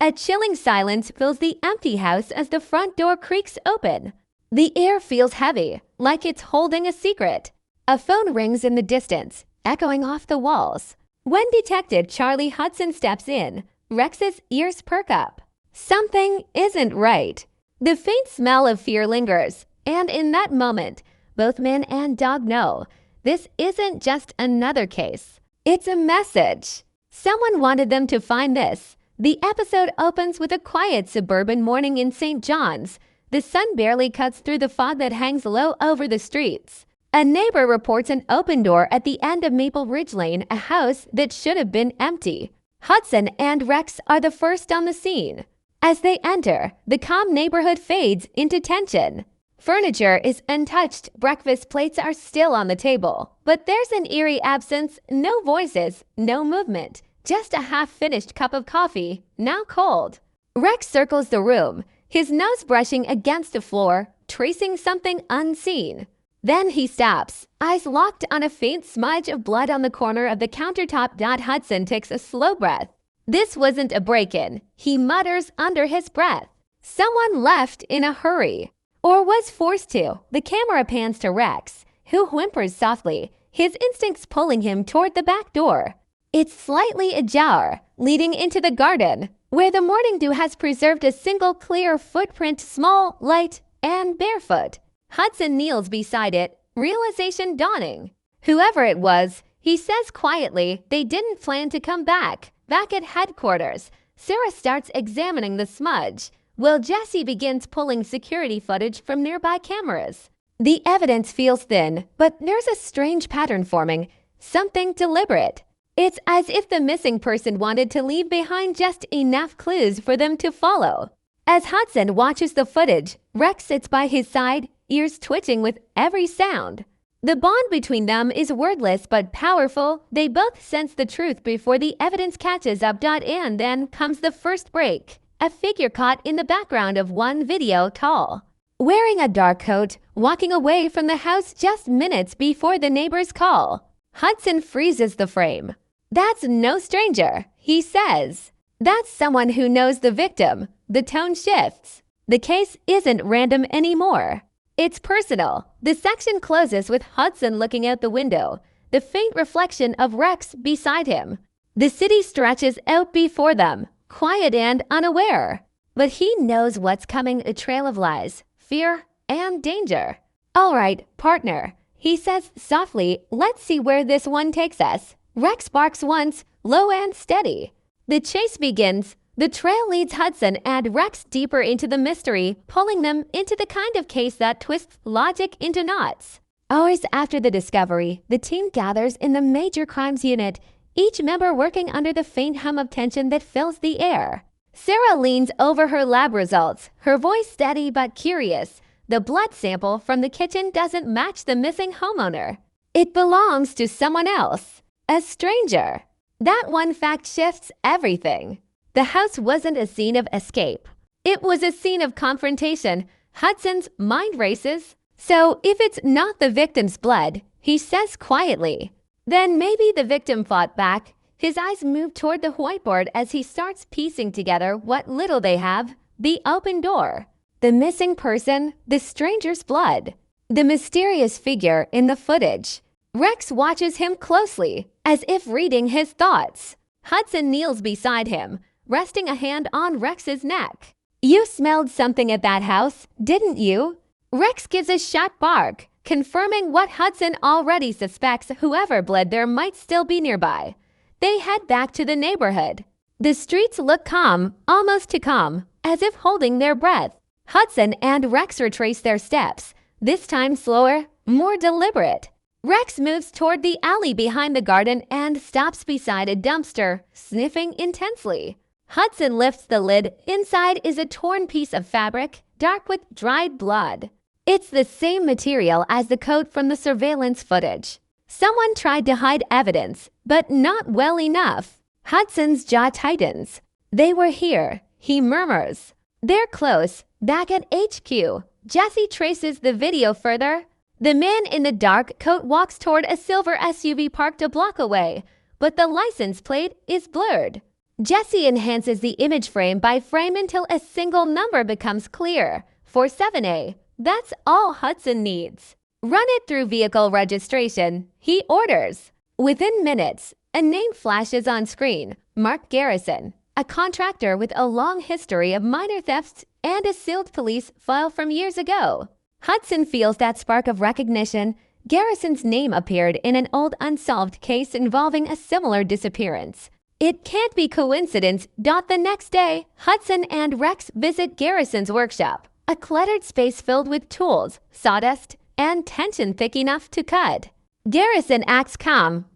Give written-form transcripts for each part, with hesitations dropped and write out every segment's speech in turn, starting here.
A chilling silence fills the empty house as the front door creaks open. The air feels heavy, like it's holding a secret. A phone rings in the distance, echoing off the walls. When Detective Charlie Hudson steps in, Rex's ears perk up. Something isn't right. The faint smell of fear lingers, and in that moment, both man and dog know this isn't just another case. It's a message. Someone wanted them to find this. The episode opens with a quiet suburban morning in St. John's. The sun barely cuts through the fog that hangs low over the streets. A neighbor reports an open door at the end of Maple Ridge Lane, a house that should have been empty. Hudson and Rex are the first on the scene. As they enter, the calm neighborhood fades into tension. Furniture is untouched, breakfast plates are still on the table. But there's an eerie absence, no voices, no movement. Just a half-finished cup of coffee, now cold. Rex circles the room, his nose brushing against the floor, tracing something unseen. Then he stops, eyes locked on a faint smudge of blood on the corner of the countertop. Hudson takes a slow breath. This wasn't a break-in, he mutters under his breath. Someone left in a hurry. Or was forced to. The camera pans to Rex, who whimpers softly, his instincts pulling him toward the back door. It's slightly ajar, leading into the garden, where the morning dew has preserved a single clear footprint, small, light, and barefoot. Hudson kneels beside it, realization dawning. Whoever it was, he says quietly they didn't plan to come back. Back at headquarters, Sarah starts examining the smudge, while Jesse begins pulling security footage from nearby cameras. The evidence feels thin, but there's a strange pattern forming, something deliberate. It's as if the missing person wanted to leave behind just enough clues for them to follow. As Hudson watches the footage, Rex sits by his side, ears twitching with every sound. The bond between them is wordless but powerful. They both sense the truth before the evidence catches up. And then comes the first break. A figure caught in the background of one video, tall, wearing a dark coat, walking away from the house just minutes before the neighbor's call. Hudson freezes the frame. That's no stranger, he says. That's someone who knows the victim. The tone shifts. The case isn't random anymore. It's personal. The section closes with Hudson looking out the window, the faint reflection of Rex beside him. The city stretches out before them, quiet and unaware. But he knows what's coming, a trail of lies, fear, and danger. All right, partner, he says softly, let's see where this one takes us. Rex barks once, low and steady. The chase begins. The trail leads Hudson and Rex deeper into the mystery, pulling them into the kind of case that twists logic into knots. Hours after the discovery, the team gathers in the Major Crimes Unit, each member working under the faint hum of tension that fills the air. Sarah leans over her lab results, her voice steady but curious. The blood sample from the kitchen doesn't match the missing homeowner. It belongs to someone else, a stranger. That one fact shifts everything. The house wasn't a scene of escape. It was a scene of confrontation. Hudson's mind races. So if it's not the victim's blood, he says quietly, then maybe the victim fought back. His eyes move toward the whiteboard as he starts piecing together what little they have. The open door, the missing person, the stranger's blood, the mysterious figure in the footage. Rex watches him closely, as if reading his thoughts. Hudson kneels beside him, resting a hand on Rex's neck. You smelled something at that house, didn't you? Rex gives a sharp bark, confirming what Hudson already suspects. Whoever bled there might still be nearby. They head back to the neighborhood. The streets look calm, almost too calm, as if holding their breath. Hudson and Rex retrace their steps, this time slower, more deliberate. Rex moves toward the alley behind the garden and stops beside a dumpster, sniffing intensely. Hudson lifts the lid. Inside is a torn piece of fabric, dark with dried blood. It's the same material as the coat from the surveillance footage. Someone tried to hide evidence, but not well enough. Hudson's jaw tightens. They were here, he murmurs. They're close, back at HQ. Jesse traces the video further. The man in the dark coat walks toward a silver SUV parked a block away, but the license plate is blurred. Jesse enhances the image frame by frame until a single number becomes clear. For 7A, that's all Hudson needs. Run it through vehicle registration, he orders. Within minutes, a name flashes on screen, Mark Garrison, a contractor with a long history of minor thefts and a sealed police file from years ago. Hudson feels that spark of recognition. Garrison's name appeared in an old unsolved case involving a similar disappearance. It can't be coincidence. The next day, Hudson and Rex visit Garrison's workshop, a cluttered space filled with tools, sawdust, and tension thick enough to cut. Garrison acts calm.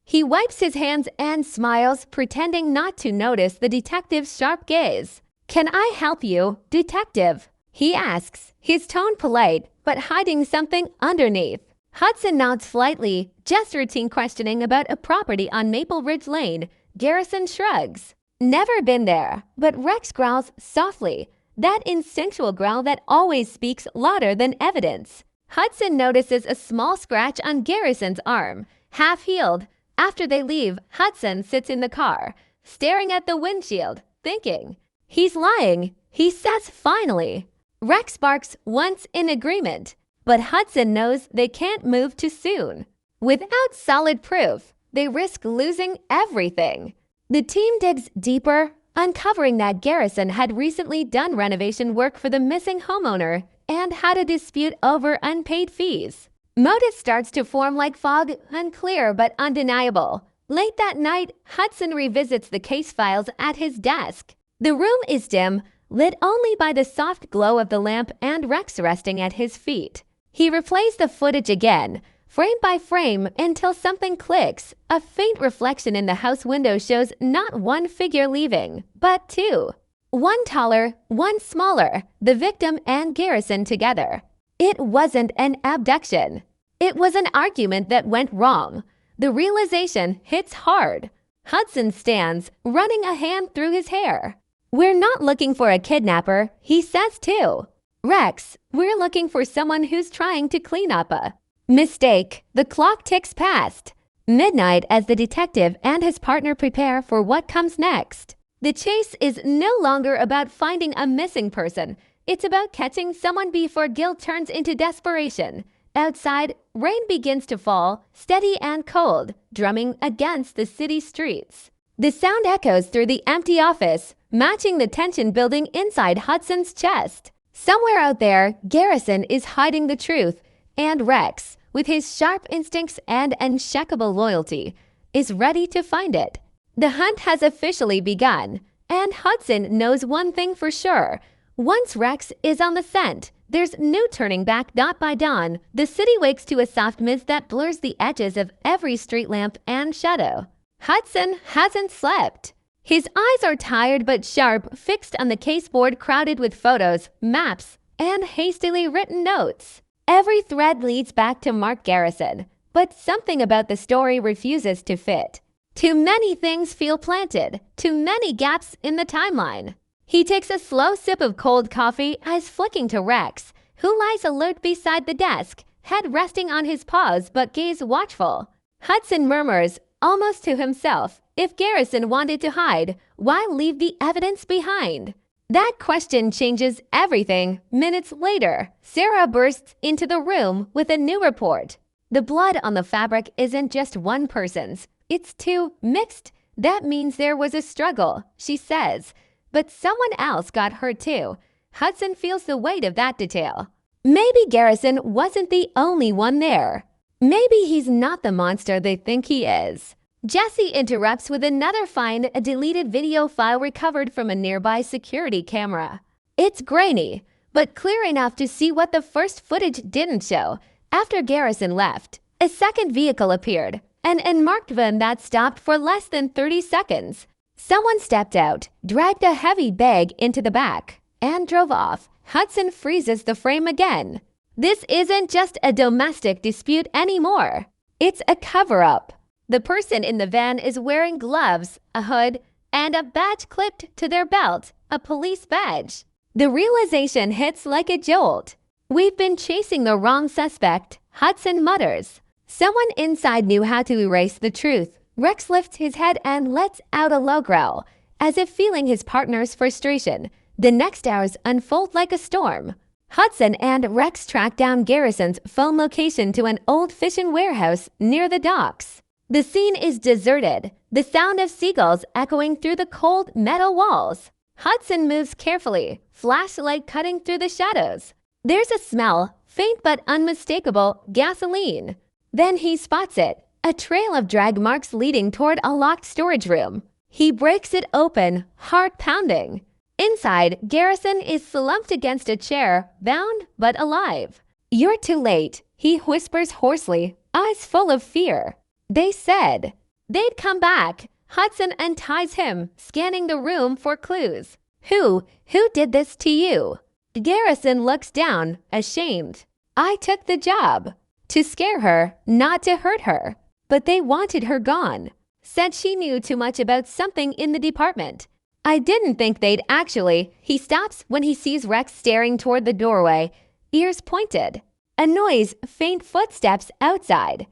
He wipes his hands and smiles, pretending not to notice the detective's sharp gaze. "Can I help you, detective?" he asks, his tone polite, but hiding something underneath. Hudson nods slightly, just routine questioning about a property on Maple Ridge Lane. Garrison shrugs. "Never been there," but Rex growls softly, that instinctual growl that always speaks louder than evidence. Hudson notices a small scratch on Garrison's arm, half-healed. After they leave, Hudson sits in the car, staring at the windshield, thinking. He's lying, he says finally. Rex barks once in agreement, but Hudson knows they can't move too soon. Without solid proof, they risk losing everything. The team digs deeper, uncovering that Garrison had recently done renovation work for the missing homeowner and had a dispute over unpaid fees. Motive starts to form like fog, unclear but undeniable. Late that night, Hudson revisits the case files at his desk. The room is dim, lit only by the soft glow of the lamp and Rex resting at his feet. He replays the footage again, frame by frame, until something clicks. A faint reflection in the house window shows not one figure leaving, but two. One taller, one smaller, the victim and Garrison together. It wasn't an abduction. It was an argument that went wrong. The realization hits hard. Hudson stands, running a hand through his hair. "We're not looking for a kidnapper," he says too. "Rex, we're looking for someone who's trying to clean up a mistake." The clock ticks past midnight as the detective and his partner prepare for what comes next. The chase is no longer about finding a missing person. It's about catching someone before guilt turns into desperation. Outside, rain begins to fall, steady and cold, drumming against the city streets. The sound echoes through the empty office, matching the tension building inside Hudson's chest. Somewhere out there, Garrison is hiding the truth, and Rex, with his sharp instincts and unshakable loyalty, is ready to find it. The hunt has officially begun, and Hudson knows one thing for sure. Once Rex is on the scent, there's no turning back. By dawn, the city wakes to a soft mist that blurs the edges of every street lamp and shadow. Hudson hasn't slept. His eyes are tired but sharp, fixed on the caseboard crowded with photos, maps, and hastily written notes. Every thread leads back to Mark Garrison, but something about the story refuses to fit. Too many things feel planted, too many gaps in the timeline. He takes a slow sip of cold coffee, eyes flicking to Rex, who lies alert beside the desk, head resting on his paws but gaze watchful. Hudson murmurs, almost to himself, if Garrison wanted to hide, why leave the evidence behind? That question changes everything. Minutes later, Sarah bursts into the room with a new report. The blood on the fabric isn't just one person's. It's two, mixed. That means there was a struggle, she says. But someone else got hurt too. Hudson feels the weight of that detail. Maybe Garrison wasn't the only one there. Maybe he's not the monster they think he is. Jesse interrupts with another find, a deleted video file recovered from a nearby security camera. It's grainy, but clear enough to see what the first footage didn't show. After Garrison left, a second vehicle appeared, an unmarked van that stopped for less than 30 seconds. Someone stepped out, dragged a heavy bag into the back, and drove off. Hudson freezes the frame again. This isn't just a domestic dispute anymore. It's a cover-up. The person in the van is wearing gloves, a hood, and a badge clipped to their belt, a police badge. The realization hits like a jolt. We've been chasing the wrong suspect, Hudson mutters. Someone inside knew how to erase the truth, Rex lifts his head and lets out a low growl, as if feeling his partner's frustration. The next hours unfold like a storm. Hudson and Rex track down Garrison's phone location to an old fishing warehouse near the docks. The scene is deserted, the sound of seagulls echoing through the cold metal walls. Hudson moves carefully, flashlight cutting through the shadows. There's a smell, faint but unmistakable, gasoline. Then he spots it, a trail of drag marks leading toward a locked storage room. He breaks it open, heart pounding. Inside, Garrison is slumped against a chair, bound but alive. "You're too late," he whispers hoarsely, eyes full of fear. They said they'd come back. Hudson unties him, scanning the room for clues. Who did this to you?" Garrison looks down, ashamed. "I took the job. To scare her, not to hurt her. But they wanted her gone. Said she knew too much about something in the department. I didn't think they'd actually." He stops when he sees Rex staring toward the doorway, ears pointed. A noise, faint footsteps outside.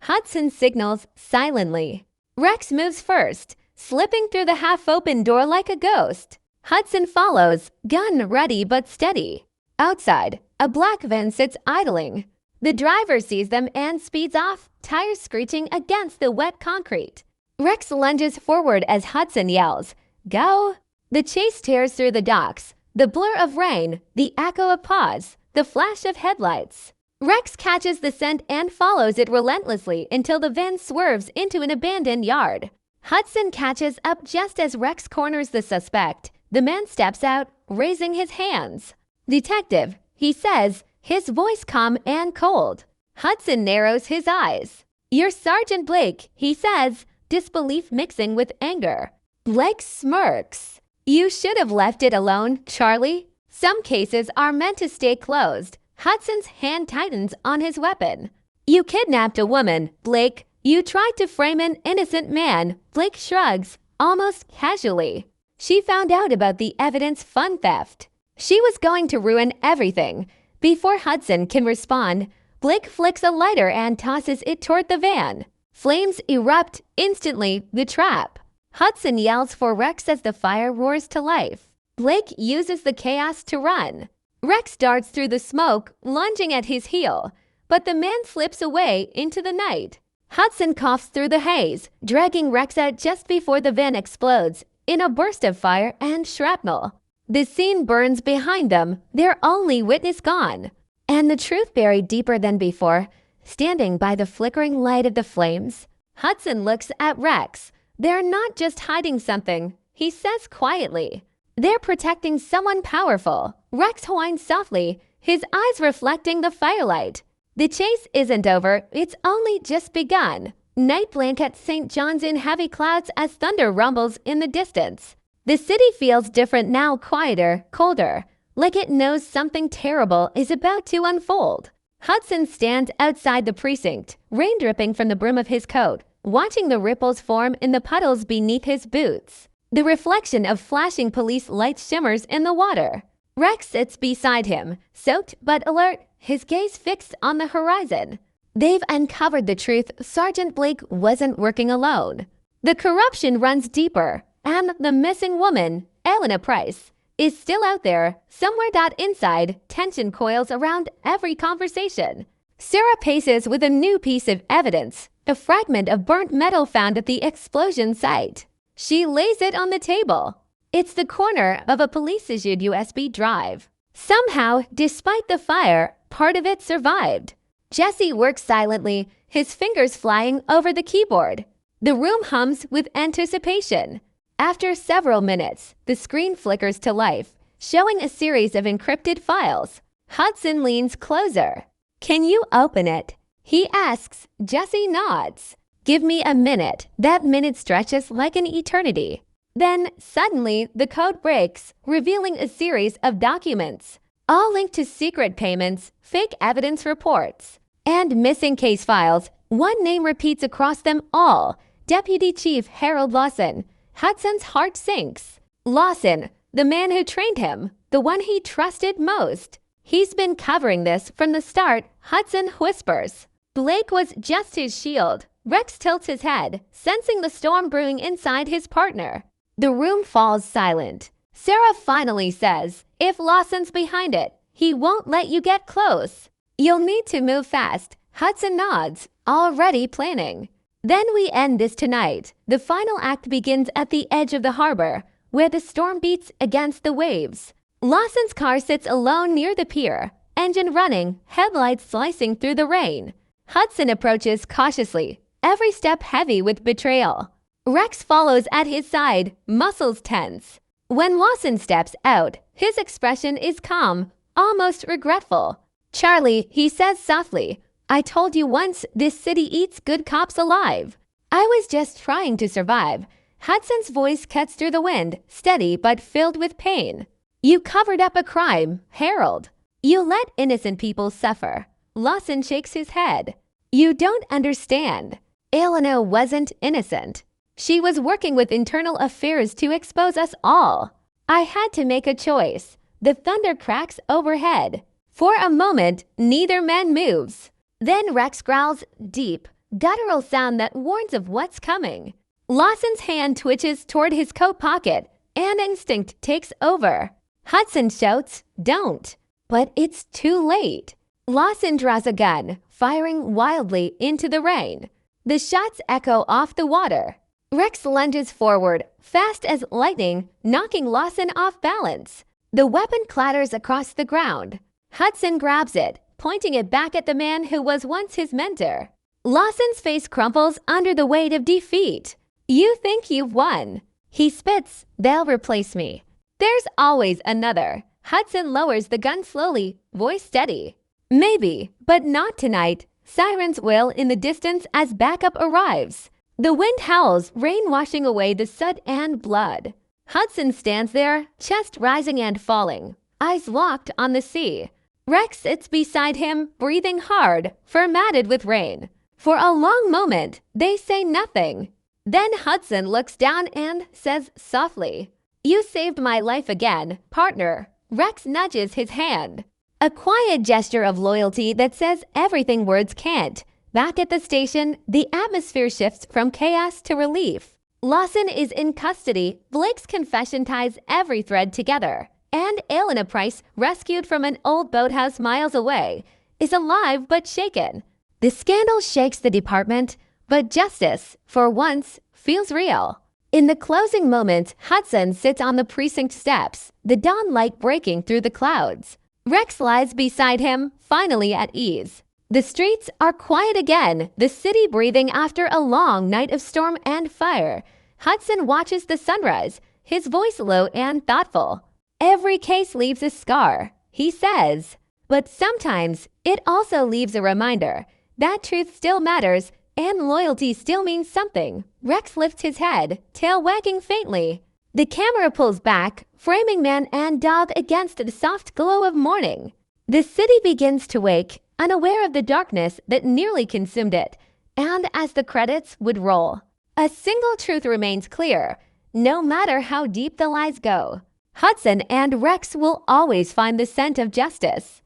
Hudson signals silently. Rex moves first, slipping through the half-open door like a ghost. Hudson follows, gun ready but steady. Outside, a black van sits idling. The driver sees them and speeds off, tires screeching against the wet concrete. Rex lunges forward as Hudson yells, "Go!" The chase tears through the docks, the blur of rain, the echo of pause, the flash of headlights. Rex catches the scent and follows it relentlessly until the van swerves into an abandoned yard. Hudson catches up just as Rex corners the suspect. The man steps out, raising his hands. "Detective," he says, his voice calm and cold. Hudson narrows his eyes. "You're Sergeant Blake," he says, disbelief mixing with anger. Blake smirks. "You should have left it alone, Charlie. Some cases are meant to stay closed." Hudson's hand tightens on his weapon. "You kidnapped a woman, Blake. You tried to frame an innocent man." Blake shrugs, almost casually. "She found out about the evidence fund theft. She was going to ruin everything." Before Hudson can respond, Blake flicks a lighter and tosses it toward the van. Flames erupt instantly, the trap. Hudson yells for Rex as the fire roars to life. Blake uses the chaos to run. Rex darts through the smoke, lunging at his heel, but the man slips away into the night. Hudson coughs through the haze, dragging Rex out just before the van explodes in a burst of fire and shrapnel. The scene burns behind them, their only witness gone, and the truth buried deeper than before. Standing by the flickering light of the flames, Hudson looks at Rex. "They're not just hiding something," he says quietly. "They're protecting someone powerful." Rex whines softly, his eyes reflecting the firelight. The chase isn't over, it's only just begun. Night blankets St. John's in heavy clouds as thunder rumbles in the distance. The city feels different now, quieter, colder, like it knows something terrible is about to unfold. Hudson stands outside the precinct, rain dripping from the brim of his coat, watching the ripples form in the puddles beneath his boots. The reflection of flashing police lights shimmers in the water. Rex sits beside him, soaked but alert, his gaze fixed on the horizon. They've uncovered the truth. Sergeant Blake wasn't working alone. The corruption runs deeper, and the missing woman, Elena Price, is still out there, somewhere. Inside, tension coils around every conversation. Sarah paces with a new piece of evidence, a fragment of burnt metal found at the explosion site. She lays it on the table. It's the corner of a police-issued USB drive. Somehow, despite the fire, part of it survived. Jesse works silently, his fingers flying over the keyboard. The room hums with anticipation. After several minutes, the screen flickers to life, showing a series of encrypted files. Hudson leans closer. "Can you open it?" he asks. Jesse nods. "Give me a minute." That minute stretches like an eternity. Then, suddenly, the code breaks, revealing a series of documents, all linked to secret payments, fake evidence reports, and missing case files. One name repeats across them all: Deputy Chief Harold Lawson. Hudson's heart sinks. Lawson, the man who trained him, the one he trusted most. He's been covering this from the start, Hudson whispers. Blake was just his shield, Rex tilts his head, sensing the storm brewing inside his partner. The room falls silent. Sarah finally says, "If Lawson's behind it, he won't let you get close. You'll need to move fast." Hudson nods, already planning. Then we end this tonight. The final act begins at the edge of the harbor, where the storm beats against the waves. Lawson's car sits alone near the pier, engine running, headlights slicing through the rain. Hudson approaches cautiously, every step heavy with betrayal. Rex follows at his side, muscles tense. When Lawson steps out, his expression is calm, almost regretful. "Charlie," he says softly, "I told you once this city eats good cops alive." "I was just trying to survive." Hudson's voice cuts through the wind, steady but filled with pain. "You covered up a crime, Harold. You let innocent people suffer." Lawson shakes his head. "You don't understand. Eleanor wasn't innocent. She was working with internal affairs to expose us all. I had to make a choice." The thunder cracks overhead. For a moment, neither man moves. Then Rex growls, deep, guttural sound that warns of what's coming. Lawson's hand twitches toward his coat pocket, and instinct takes over. Hudson shouts, "Don't." But it's too late. Lawson draws a gun, firing wildly into the rain. The shots echo off the water. Rex lunges forward, fast as lightning, knocking Lawson off balance. The weapon clatters across the ground. Hudson grabs it, pointing it back at the man who was once his mentor. Lawson's face crumples under the weight of defeat. "You think you've won." He spits, "They'll replace me." "There's always another." Hudson lowers the gun slowly, voice steady. "Maybe, but not tonight." Sirens wail in the distance as backup arrives. The wind howls, rain washing away the soot and blood. Hudson stands there, chest rising and falling, eyes locked on the sea. Rex sits beside him, breathing hard, formatted with rain. For a long moment, they say nothing. Then Hudson looks down and says softly, "You saved my life again, partner." Rex nudges his hand. A quiet gesture of loyalty that says everything words can't. Back at the station, the atmosphere shifts from chaos to relief. Lawson is in custody. Blake's confession ties every thread together. And Elena Price, rescued from an old boathouse miles away, is alive but shaken. The scandal shakes the department, but justice, for once, feels real. In the closing moments, Hudson sits on the precinct steps, the dawn light breaking through the clouds. Rex lies beside him, finally at ease. The streets are quiet again, the city breathing after a long night of storm and fire. Hudson watches the sunrise, his voice low and thoughtful. "Every case leaves a scar," he says. But sometimes it also leaves a reminder that truth still matters and loyalty still means something. Rex lifts his head, tail wagging faintly. The camera pulls back, framing man and dog against the soft glow of morning. The city begins to wake, unaware of the darkness that nearly consumed it, and as the credits would roll, a single truth remains clear, no matter how deep the lies go. Hudson and Rex will always find the scent of justice.